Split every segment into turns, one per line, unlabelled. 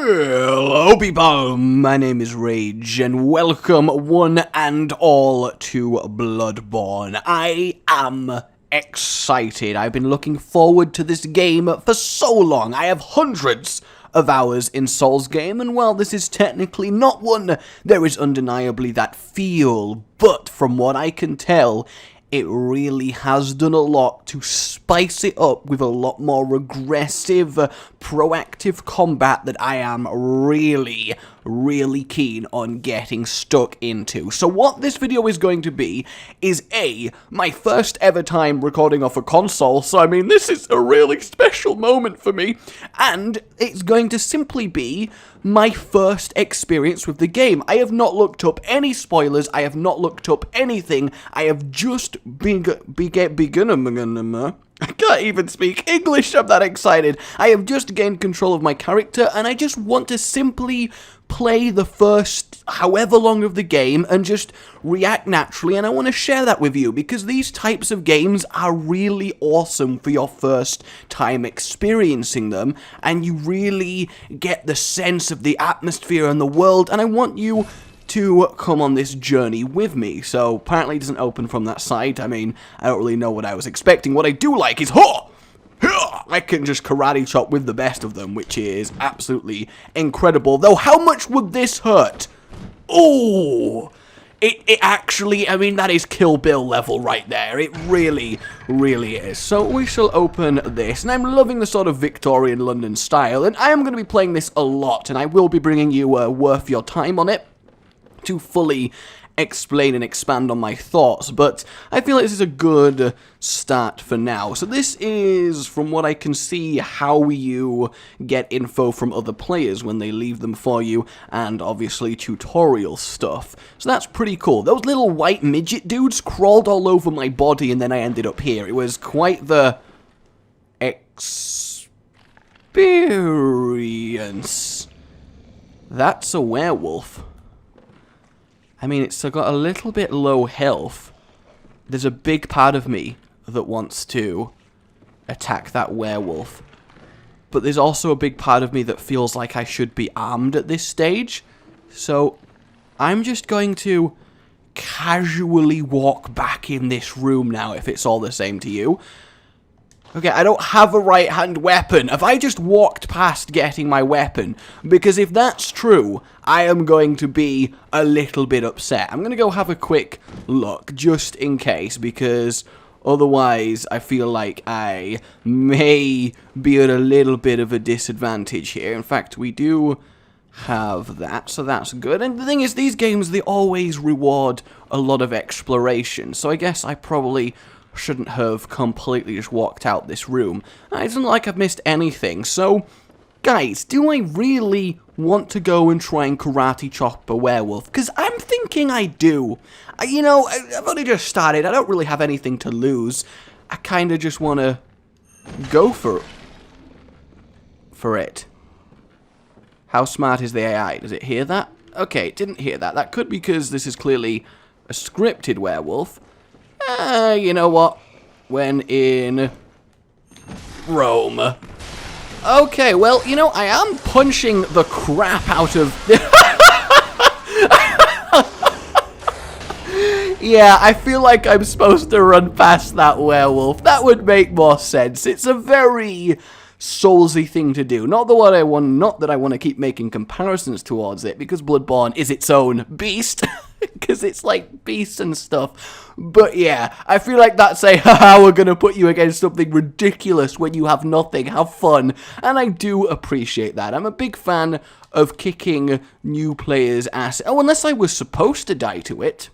Hello people, my name is Rage, and welcome one and all to Bloodborne. I am excited. I've been looking forward to this game for so long. I have hundreds of hours in Souls game, and while this is technically not one, there is undeniably that feel, but from what I can tell, it really has done a lot to spice it up with a lot more aggressive, proactive combat that I am really keen on getting stuck into. So what this video is going to be is my first ever time recording off a console, so I mean this is a really special moment for me, and it's going to simply be my first experience with the game. I have not looked up any spoilers, I have not looked up anything, I have just I can't even speak English, I'm that excited. I have just gained control of my character, and I just want to simply play the first however long of the game and just react naturally, and I want to share that with you because these types of games are really awesome for your first time experiencing them, and you really get the sense of the atmosphere and the world, and I want you to come on this journey with me. So apparently it doesn't open from that side. I mean, I don't really know what I was expecting. What I do like is I can just karate chop with the best of them, which is absolutely incredible. Though how much would this hurt? Oh, it actually, I mean, that is Kill Bill level right there. It really is. So we shall open this, and I'm loving the sort of Victorian London style, and I am going to be playing this a lot, and I will be bringing you worth your time on it to fully explain and expand on my thoughts, but I feel like this is a good start for now. So this is, from what I can see, how you get info from other players when they leave them for you, and obviously tutorial stuff. So that's pretty cool. Those little white midget dudes crawled all over my body, and then I ended up here. It was quite the experience. That's a werewolf. I mean, it's got a little bit low health. There's a big part of me that wants to attack that werewolf. But there's also a big part of me that feels like I should be armed at this stage. So I'm just going to casually walk back in this room now, if it's all the same to you. Okay, I don't have a right-hand weapon. Have I just walked past getting my weapon? Because if that's true, I am going to be a little bit upset. I'm going to go have a quick look, just in case, because otherwise I feel like I may be at a little bit of a disadvantage here. In fact, we do have that, so that's good. And the thing is, these games, they always reward a lot of exploration, so I guess I probably shouldn't have completely just walked out this room. It doesn't look like I've missed anything, so guys, do I really want to go and try and karate chop a werewolf? Because I'm thinking I do. You know, I've only just started, I don't really have anything to lose. I kind of just want to go for it. How smart is the AI? Does it hear that? Okay, it didn't hear that. That could be because this is clearly a scripted werewolf. You know what? When in Rome. Okay, well, you know, I am punching the crap out of... Yeah, I feel like I'm supposed to run past that werewolf. That would make more sense. It's a very Soulsy thing to do. Not that I want to keep making comparisons towards it, because Bloodborne is its own beast. Because it's like beasts and stuff. But yeah, I feel like that's a haha, we're gonna put you against something ridiculous when you have nothing, have fun. And I do appreciate that. I'm a big fan of kicking new players' ass. Oh, unless I was supposed to die to it.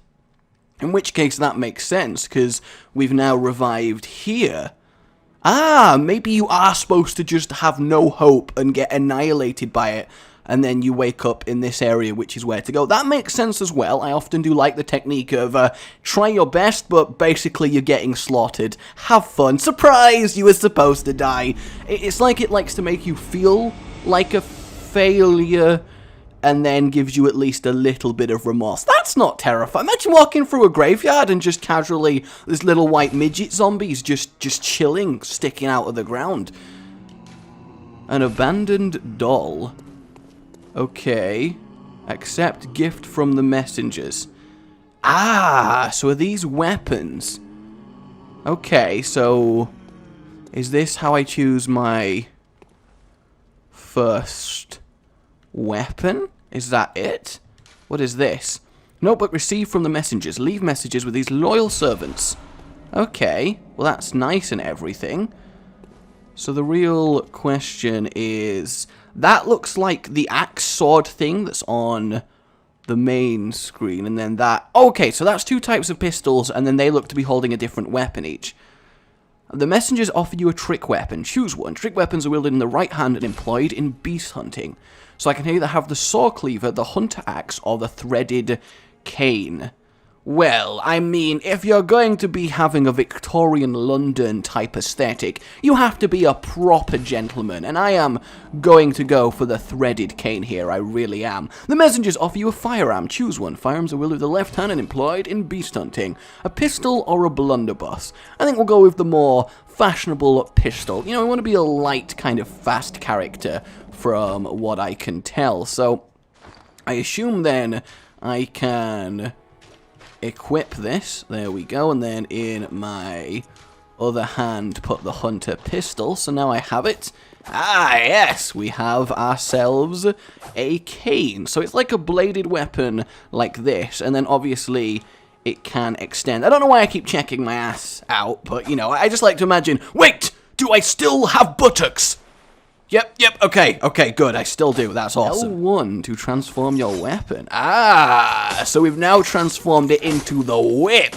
In which case that makes sense, because we've now revived here. Ah, maybe you are supposed to just have no hope and get annihilated by it, and then you wake up in this area, which is where to go. That makes sense as well. I often do like the technique of try your best, but basically you're getting slaughtered. Have fun. Surprise! You were supposed to die. It's like it likes to make you feel like a failure, and then gives you at least a little bit of remorse. That's not terrifying. Imagine walking through a graveyard and just casually, this little white midget zombies just chilling, sticking out of the ground. An abandoned doll. Okay. Accept gift from the messengers. Ah, so are these weapons? Okay, so is this how I choose my first weapon? Is that it? What is this? Notebook received from the messengers. Leave messages with these loyal servants. Okay, well that's nice and everything. So the real question is, that looks like the axe sword thing that's on the main screen, and then that... Okay, so that's 2 types of pistols, and then they look to be holding a different weapon each. The messengers offer you a trick weapon. Choose one. Trick weapons are wielded in the right hand and employed in beast hunting. So I can either have the saw cleaver, the hunter axe, or the threaded cane. Well, I mean, if you're going to be having a Victorian London type aesthetic, you have to be a proper gentleman, and I am going to go for the threaded cane here, I really am. The messengers offer you a firearm. Choose one. Firearms are wielded with the left hand and employed in beast hunting. A pistol or a blunderbuss? I think we'll go with the more fashionable pistol. You know, I want to be a light, kind of fast character from what I can tell, so I assume then I can equip this, there we go, and then in my other hand put the hunter pistol, so now I have it. Ah, yes, we have ourselves a cane. So it's like a bladed weapon like this, and then obviously it can extend. I don't know why I keep checking my ass out, but, you know, I just like to imagine, wait, do I still have buttocks? Yep, okay, good, I still do, that's awesome. L1 to transform your weapon. Ah, so we've now transformed it into the whip.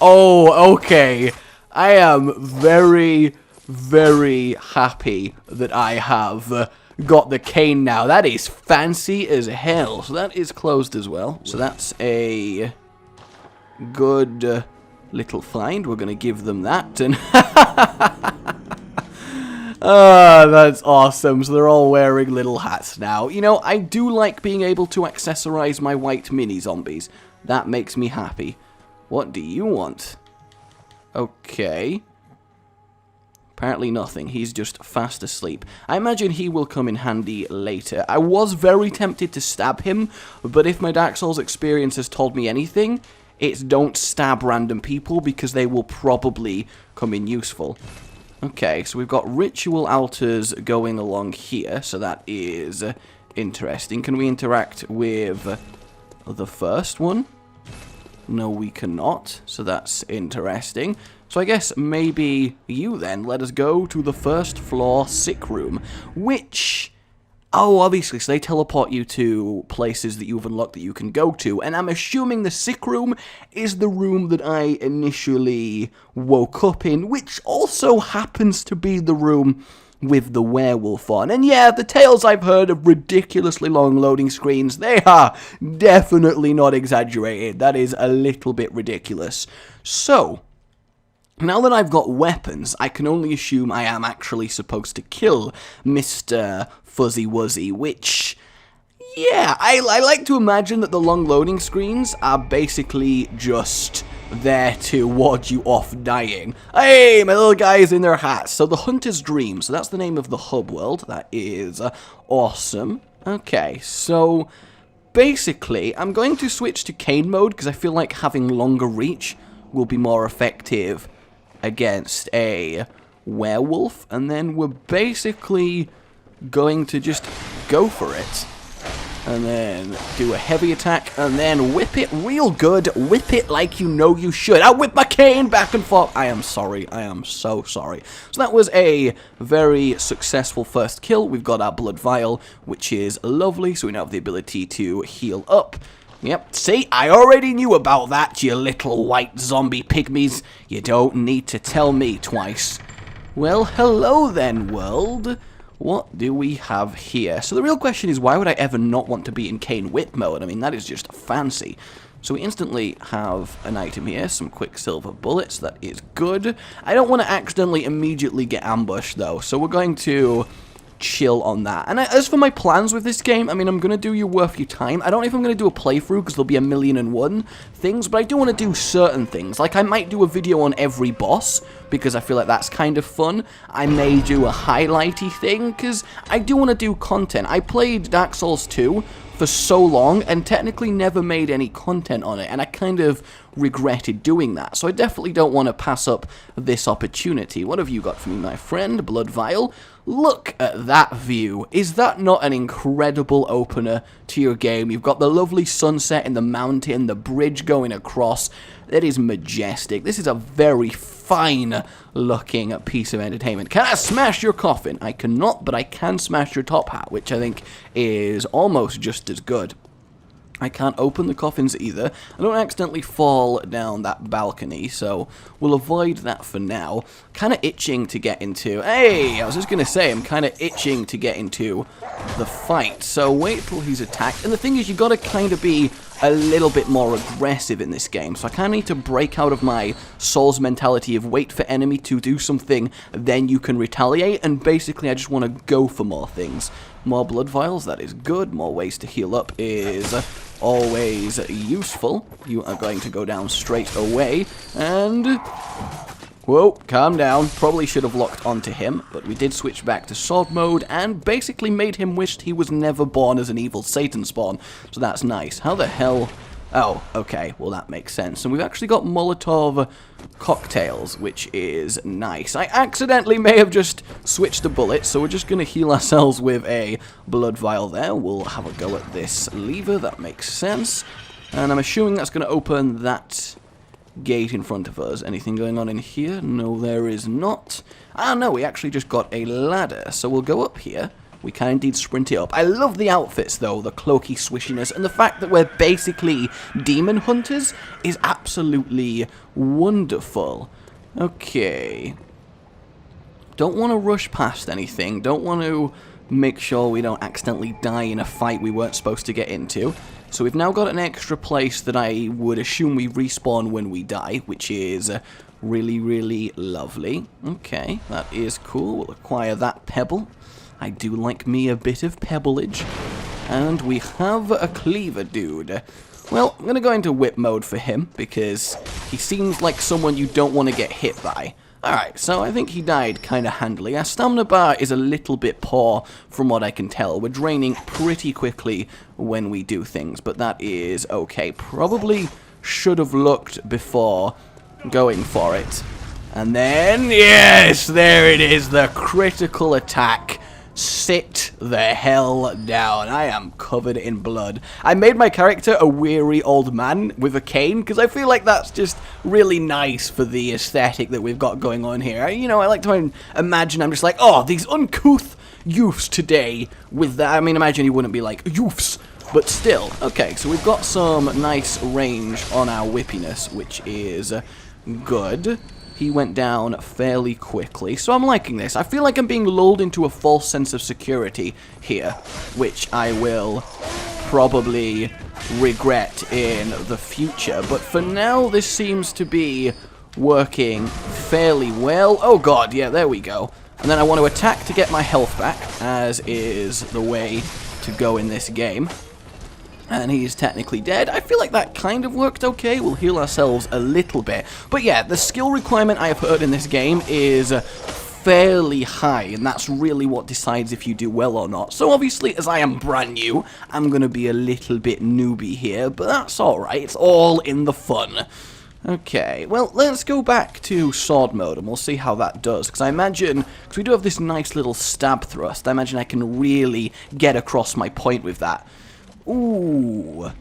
Oh, okay. I am very, very happy that I have got the cane now. That is fancy as hell. So that is closed as well. So that's a good little find. We're going to give them that. And that's awesome. So they're all wearing little hats now. You know, I do like being able to accessorize my white mini-zombies. That makes me happy. What do you want? Okay. Apparently nothing. He's just fast asleep. I imagine he will come in handy later. I was very tempted to stab him, but if my Dark Souls experience has told me anything, it's don't stab random people because they will probably come in useful. Okay, so we've got ritual altars going along here, so that is interesting. Can we interact with the first one? No, we cannot, so that's interesting. So I guess maybe you then let us go to the first floor sick room, which... Oh, obviously, so they teleport you to places that you've unlocked that you can go to, and I'm assuming the sick room is the room that I initially woke up in, which also happens to be the room with the werewolf on. And yeah, the tales I've heard of ridiculously long loading screens, they are definitely not exaggerated. That is a little bit ridiculous. So... now that I've got weapons, I can only assume I am actually supposed to kill Mr. Fuzzy Wuzzy, which, yeah, I like to imagine that the long loading screens are basically just there to ward you off dying. Hey, my little guys in their hats. So the Hunter's Dream, so that's the name of the hub world. That is awesome. Okay, so basically, I'm going to switch to cane mode because I feel like having longer reach will be more effective against a werewolf, and then we're basically going to just go for it, and then do a heavy attack, and then whip it real good, whip it like you know you should. I whip my cane back and forth. I am sorry, I am so sorry. So that was a very successful first kill. We've got our blood vial, which is lovely, so we now have the ability to heal up. Yep, see, I already knew about that, you little white zombie pygmies. You don't need to tell me twice. Well, hello then, world. What do we have here? So the real question is, why would I ever not want to be in cane whip mode? I mean, that is just fancy. So we instantly have an item here, some quicksilver bullets. That is good. I don't want to accidentally immediately get ambushed, though, so we're going to chill on that. And as for my plans with this game, I mean, I'm going to do you worth your time. I don't know if I'm going to do a playthrough because there'll be 1,000,001 things, but I do want to do certain things. Like, I might do a video on every boss, because I feel like that's kind of fun. I may do a highlighty thing, because I do want to do content. I played Dark Souls 2 for so long and technically never made any content on it, and I kind of regretted doing that, so I definitely don't want to pass up this opportunity. What have you got for me, my friend? Blood Vial? Look at that view. Is that not an incredible opener to your game? You've got the lovely sunset in the mountain, the bridge going across. That is majestic. This is a very fine looking piece of entertainment. Can I smash your coffin? I cannot, but I can smash your top hat, which I think is almost just as good. I can't open the coffins either. I don't accidentally fall down that balcony, so we'll avoid that for now. Kind of itching to get into... Hey, I was just going to say, I'm kind of itching to get into the fight. So wait till he's attacked. And the thing is, you got to kind of be a little bit more aggressive in this game. So I kind of need to break out of my Souls mentality of wait for enemy to do something, then you can retaliate. And basically, I just want to go for more things. More blood vials, that is good. More ways to heal up is always useful. You are going to go down straight away, and... Whoa, calm down. Probably should have locked onto him, but we did switch back to sword mode, and basically made him wish he was never born as an evil Satan spawn, so that's nice. How the hell... Oh, okay, well that makes sense. And we've actually got Molotov cocktails, which is nice. I accidentally may have just switched a bullet, so we're just going to heal ourselves with a blood vial there. We'll have a go at this lever, that makes sense. And I'm assuming that's going to open that gate in front of us. Anything going on in here? No, there is not. Ah, no, we actually just got a ladder, so we'll go up here. We can indeed sprint it up. I love the outfits, though, the cloaky swishiness, and the fact that we're basically demon hunters is absolutely wonderful. Okay. Don't want to rush past anything. Don't want to make sure we don't accidentally die in a fight we weren't supposed to get into. So we've now got an extra place that I would assume we respawn when we die, which is really, really lovely. Okay, that is cool. We'll acquire that pebble. I do like me a bit of pebbleage. And we have a cleaver dude. Well, I'm going to go into whip mode for him, because he seems like someone you don't want to get hit by. Alright, so I think he died kind of handily. Our stamina bar is a little bit poor from what I can tell. We're draining pretty quickly when we do things, but that is okay. Probably should have looked before going for it. And then, yes, there it is, the critical attack. Sit the hell down. I am covered in blood. I made my character a weary old man with a cane, because I feel like that's just really nice for the aesthetic that we've got going on here. You know, I like to imagine I'm just like, oh, these uncouth youths today with that. I mean, imagine you wouldn't be like, youths, but still. Okay, so we've got some nice range on our whippiness, which is good. He went down fairly quickly, so I'm liking this. I feel like I'm being lulled into a false sense of security here, which I will probably regret in the future. But for now, this seems to be working fairly well. Oh god, yeah, there we go. And then I want to attack to get my health back, as is the way to go in this game. And he's technically dead. I feel like that kind of worked okay. We'll heal ourselves a little bit. But yeah, the skill requirement I have heard in this game is fairly high, and that's really what decides if you do well or not. So obviously, as I am brand new, I'm going to be a little bit newbie here, but that's alright. It's all in the fun. Okay, well, let's go back to sword mode, and we'll see how that does. Because I imagine, because we do have this nice little stab thrust, I imagine I can really get across my point with that. Ooh,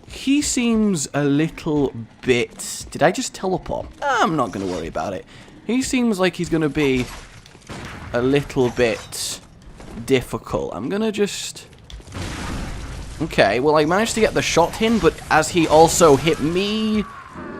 he seems a little bit... Did I just teleport? I'm not going to worry about it. He seems like he's going to be a little bit difficult. I'm going to just... Okay, well, I managed to get the shot in, but as he also hit me...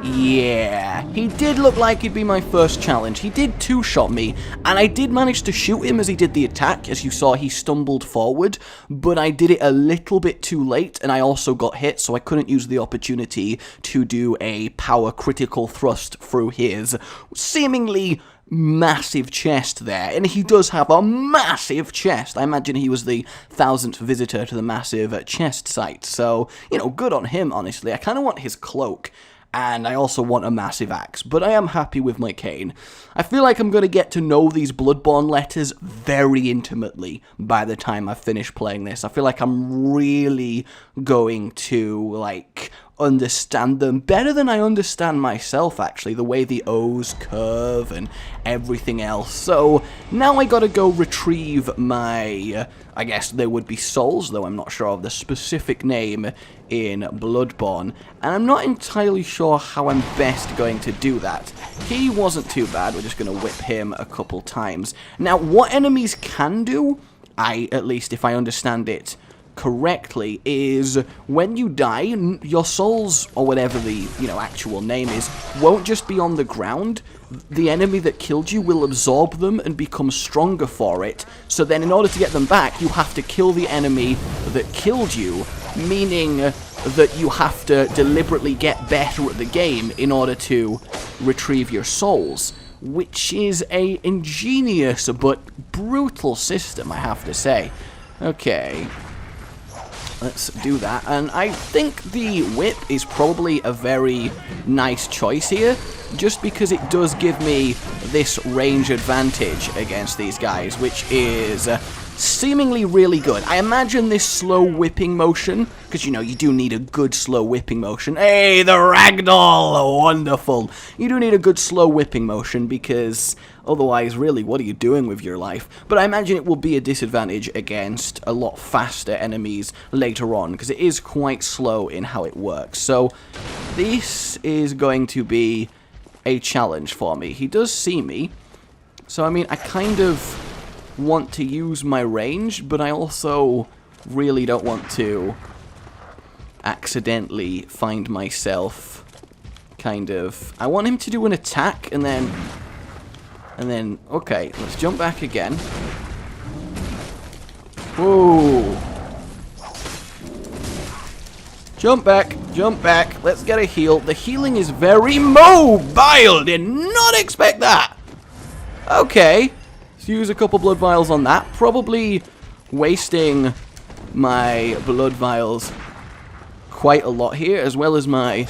Yeah, he did look like he'd be my first challenge. He did two-shot me, and I did manage to shoot him as he did the attack. As you saw, he stumbled forward, but I did it a little bit too late, and I also got hit, so I couldn't use the opportunity to do a power critical thrust through his seemingly massive chest there. And he does have a massive chest. I imagine he was the 1000th visitor to the massive chest site, so, you know, good on him, honestly. I kind of want his cloak. and I also want a massive axe, but I am happy with my cane. I feel like I'm going to get to know these Bloodborne letters very intimately by the time I finish playing this. I feel like I'm really going to, like, understand them better than I understand myself, actually, the way the O's curve and everything else. So now I gotta go retrieve my, I guess they would be souls, though I'm not sure of the specific name in Bloodborne, and I'm not entirely sure how I'm best going to do that. He wasn't too bad, we're just gonna whip him a couple times. Now, what enemies can do, at least if I understand it correctly, is when you die, your souls, or whatever the, actual name is, won't just be on the ground. The enemy that killed you will absorb them and become stronger for it. So then in order to get them back, you have to kill the enemy that killed you, meaning that you have to deliberately get better at the game in order to retrieve your souls, which is a ingenious but brutal system, I have to say. Okay, let's do that, and I think the whip is probably a very nice choice here, just because it does give me this range advantage against these guys, which is seemingly really good. I imagine this slow whipping motion, because you do need a good slow whipping motion. Hey, the ragdoll! Wonderful! You do need a good slow whipping motion, because otherwise, really, what are you doing with your life? But I imagine it will be a disadvantage against a lot faster enemies later on, because it is quite slow in how it works. So this is going to be a challenge for me. He does see me, so I mean, I kind of want to use my range, but I also really don't want to accidentally find myself I want him to do an attack, and then, okay, let's jump back again. Whoa. Jump back, let's get a heal. The healing is very mobile, did not expect that. Okay, let's use a couple blood vials on that, probably wasting my blood vials quite a lot here, as well as my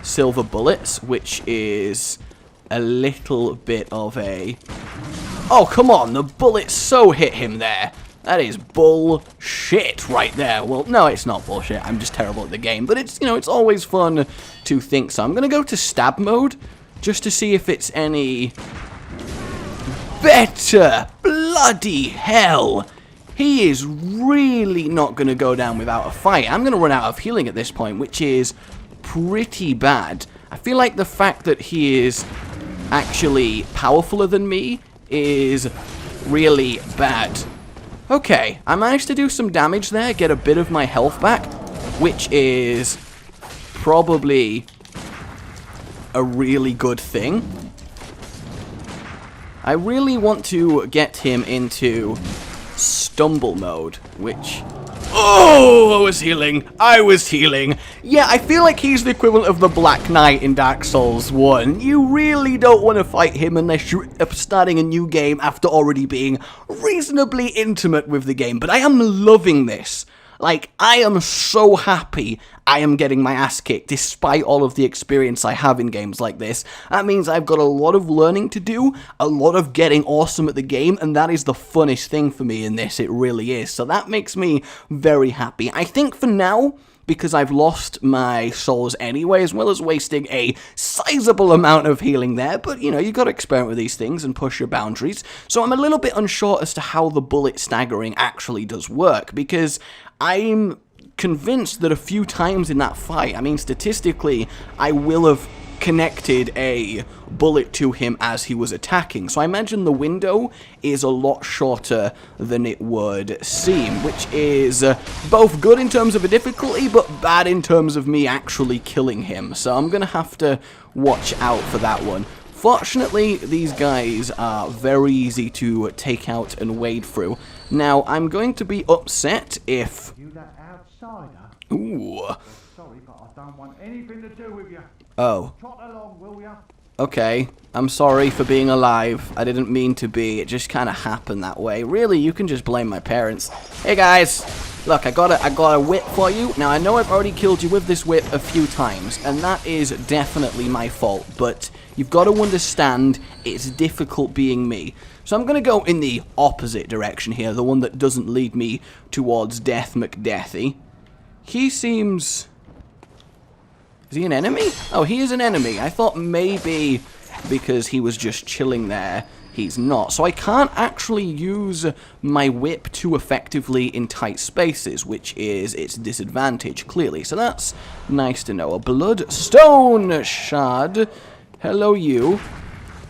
silver bullets, which is a little bit of a... Oh, come on, the bullets so hit him there. That is bullshit right there. Well, no, it's not bullshit. I'm just terrible at the game. But it's, it's always fun to think so. I'm going to go to stab mode just to see if it's any better. Bloody hell. He is really not going to go down without a fight. I'm going to run out of healing at this point, which is pretty bad. I feel like the fact that he is actually powerfuler than me is really bad. Okay, I managed to do some damage there, get a bit of my health back, which is probably a really good thing. I really want to get him into stumble mode, which... Oh, I was healing. Yeah, I feel like he's the equivalent of the Black Knight in Dark Souls 1. You really don't want to fight him unless you're starting a new game after already being reasonably intimate with the game. But I am loving this. Like, I am so happy I am getting my ass kicked despite all of the experience I have in games like this. That means I've got a lot of learning to do, a lot of getting awesome at the game, and that is the funnest thing for me in this, it really is. So that makes me very happy. I think for now, because I've lost my souls anyway, as well as wasting a sizable amount of healing there, but, you got to experiment with these things and push your boundaries. So I'm a little bit unsure as to how the bullet staggering actually does work, because I'm convinced that a few times in that fight, I mean, statistically, I will have connected a bullet to him as he was attacking. So I imagine the window is a lot shorter than it would seem, which is both good in terms of a difficulty, but bad in terms of me actually killing him. So I'm going to have to watch out for that one. Fortunately, these guys are very easy to take out and wade through. Now, I'm going to be upset if...
You that outsider?
Ooh.
Sorry, but I don't want anything to do with you.
Oh.
Trot along, will ya?
Okay, I'm sorry for being alive. I didn't mean to be. It just kind of happened that way. Really, you can just blame my parents. Hey, guys. Look, I got a whip for you. Now, I know I've already killed you with this whip a few times, and that is definitely my fault, but you've got to understand it's difficult being me. So I'm going to go in the opposite direction here, the one that doesn't lead me towards Death McDeathy. He seems... Is he an enemy? Oh, he is an enemy. I thought maybe because he was just chilling there, he's not. So I can't actually use my whip too effectively in tight spaces, which is its disadvantage, clearly. So that's nice to know. A bloodstone shard. Hello, you.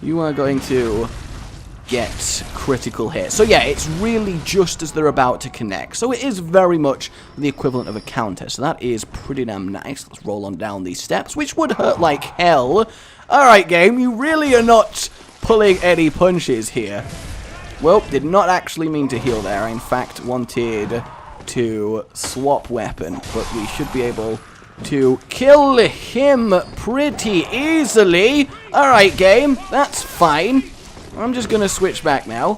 You are going to get critical hit. So yeah, it's really just as they're about to connect. So it is very much the equivalent of a counter. So that is pretty damn nice. Let's roll on down these steps, which would hurt like hell. Alright, game, you really are not pulling any punches here. Well, did not actually mean to heal there. I, in fact, wanted to swap weapon, but we should be able to kill him pretty easily. Alright, game, that's fine. I'm just going to switch back now.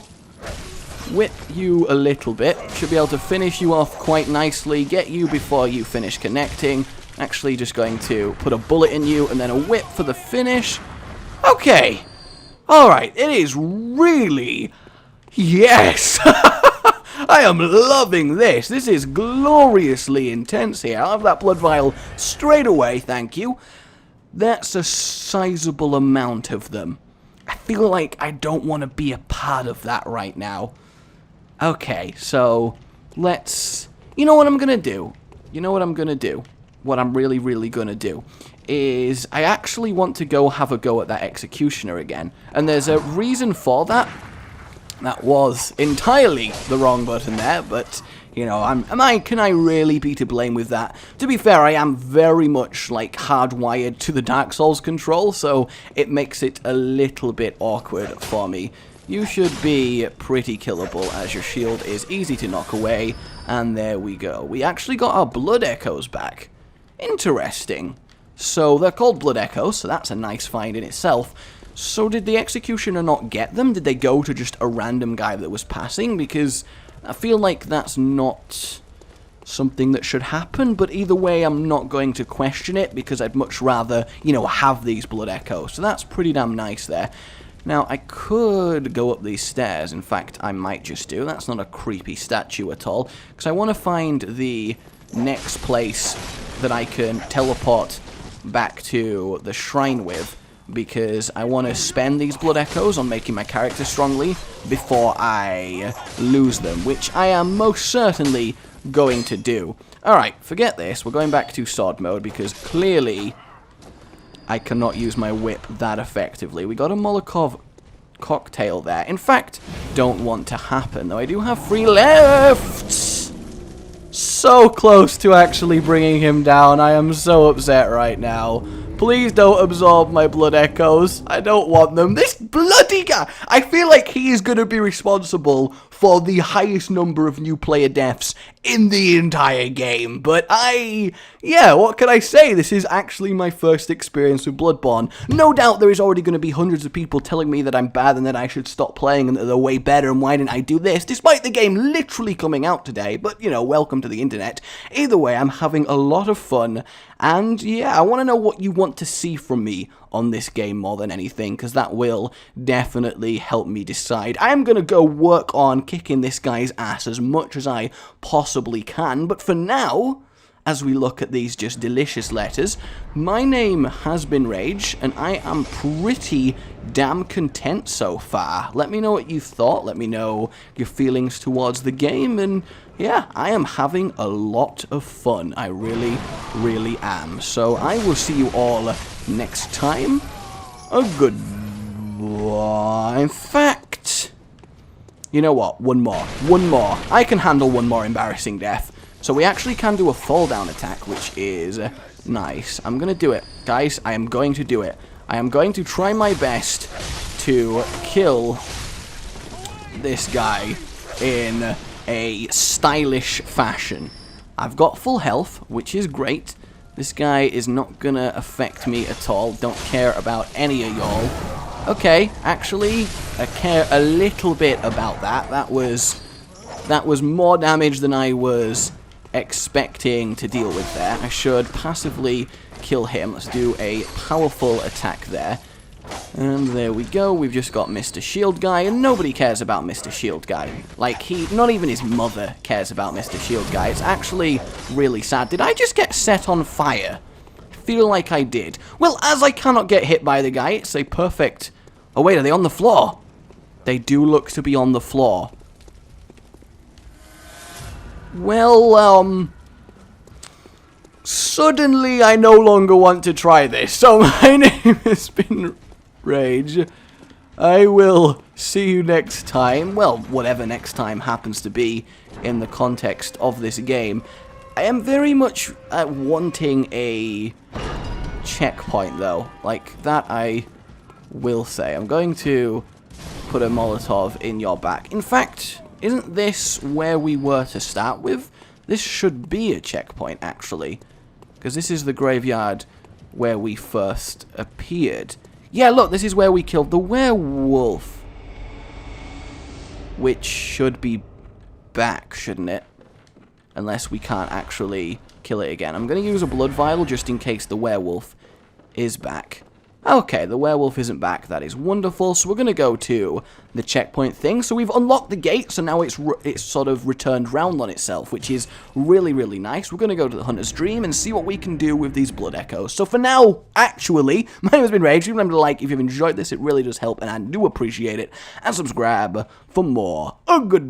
Whip you a little bit. Should be able to finish you off quite nicely. Get you before you finish connecting. Actually just going to put a bullet in you and then a whip for the finish. Okay. Alright, it is really... Yes! I am loving this. This is gloriously intense here. I'll have that blood vial straight away, thank you. That's a sizable amount of them. I feel like I don't want to be a part of that right now. Okay, so let's... You know what I'm going to do? You know what I'm going to do? What I'm really, really going to do is I actually want to go have a go at that executioner again. And there's a reason for that. That was entirely the wrong button there, but... You know, can I really be to blame with that? To be fair, I am very much, like, hardwired to the Dark Souls control, so it makes it a little bit awkward for me. You should be pretty killable, as your shield is easy to knock away, and there we go. We actually got our blood echoes back. Interesting. So, they're called blood echoes, so that's a nice find in itself. So, did the executioner not get them? Did they go to just a random guy that was passing? Because... I feel like that's not something that should happen, but either way, I'm not going to question it, because I'd much rather, you know, have these blood echoes. So that's pretty damn nice there. Now, I could go up these stairs. In fact, I might just do. That's not a creepy statue at all, because I want to find the next place that I can teleport back to the shrine with, because I want to spend these blood echoes on making my character strongly before I lose them, which I am most certainly going to do. Alright, forget this. We're going back to sword mode, because clearly I cannot use my whip that effectively. We got a Molotov cocktail there. In fact, don't want to happen, though I do have 3 left. So close to actually bringing him down. I am so upset right now. Please don't absorb my blood echoes. I don't want them. This bloody guy! I feel like he is going to be responsible for the highest number of new player deaths in the entire game. But yeah, what can I say? This is actually my first experience with Bloodborne. No doubt there is already going to be hundreds of people telling me that I'm bad and that I should stop playing and that they're way better and why didn't I do this, despite the game literally coming out today. But, you know, welcome to the internet. Either way, I'm having a lot of fun. And yeah, I want to know what you want to see from me on this game more than anything, because that will definitely help me decide. I am going to go work on kicking this guy's ass as much as I possibly can, but for now, as we look at these just delicious letters, my name has been Rage, and I am pretty damn content so far. Let me know what you thought, let me know your feelings towards the game, and yeah, I am having a lot of fun. I really, really am. So I will see you all next time. A good one. In fact, you know what? One more. I can handle one more embarrassing death. So we actually can do a fall down attack, which is nice. I'm going to do it. Guys, I am going to do it. I am going to try my best to kill this guy in a stylish fashion. I've got full health, which is great. This guy is not gonna affect me at all. Don't care about any of y'all. Okay, actually, I care a little bit about that. That was more damage than I was expecting to deal with there. I should passively kill him. Let's do a powerful attack there. And there we go, we've just got Mr. Shield Guy, and nobody cares about Mr. Shield Guy. Like, not even his mother cares about Mr. Shield Guy. It's actually really sad. Did I just get set on fire? I feel like I did. Well, as I cannot get hit by the guy, it's a perfect... Oh wait, are they on the floor? They do look to be on the floor. Well, suddenly I no longer want to try this. So my name has been Rage. I will see you next time. Well, whatever next time happens to be in the context of this game. I am very much wanting a checkpoint, though. Like, that I will say. I'm going to put a Molotov in your back. In fact, isn't this where we were to start with? This should be a checkpoint, actually. Because this is the graveyard where we first appeared. Yeah, look, this is where we killed the werewolf. Which should be back, shouldn't it? Unless we can't actually kill it again. I'm going to use a blood vial just in case the werewolf is back. Okay, the werewolf isn't back. That is wonderful. So we're going to go to the checkpoint thing. So we've unlocked the gate, so now it's sort of returned round on itself, which is really, really nice. We're going to go to the Hunter's Dream and see what we can do with these blood echoes. So for now, actually, my name has been Rage. Remember to like if you've enjoyed this. It really does help, and I do appreciate it. And subscribe for more. Goodbye.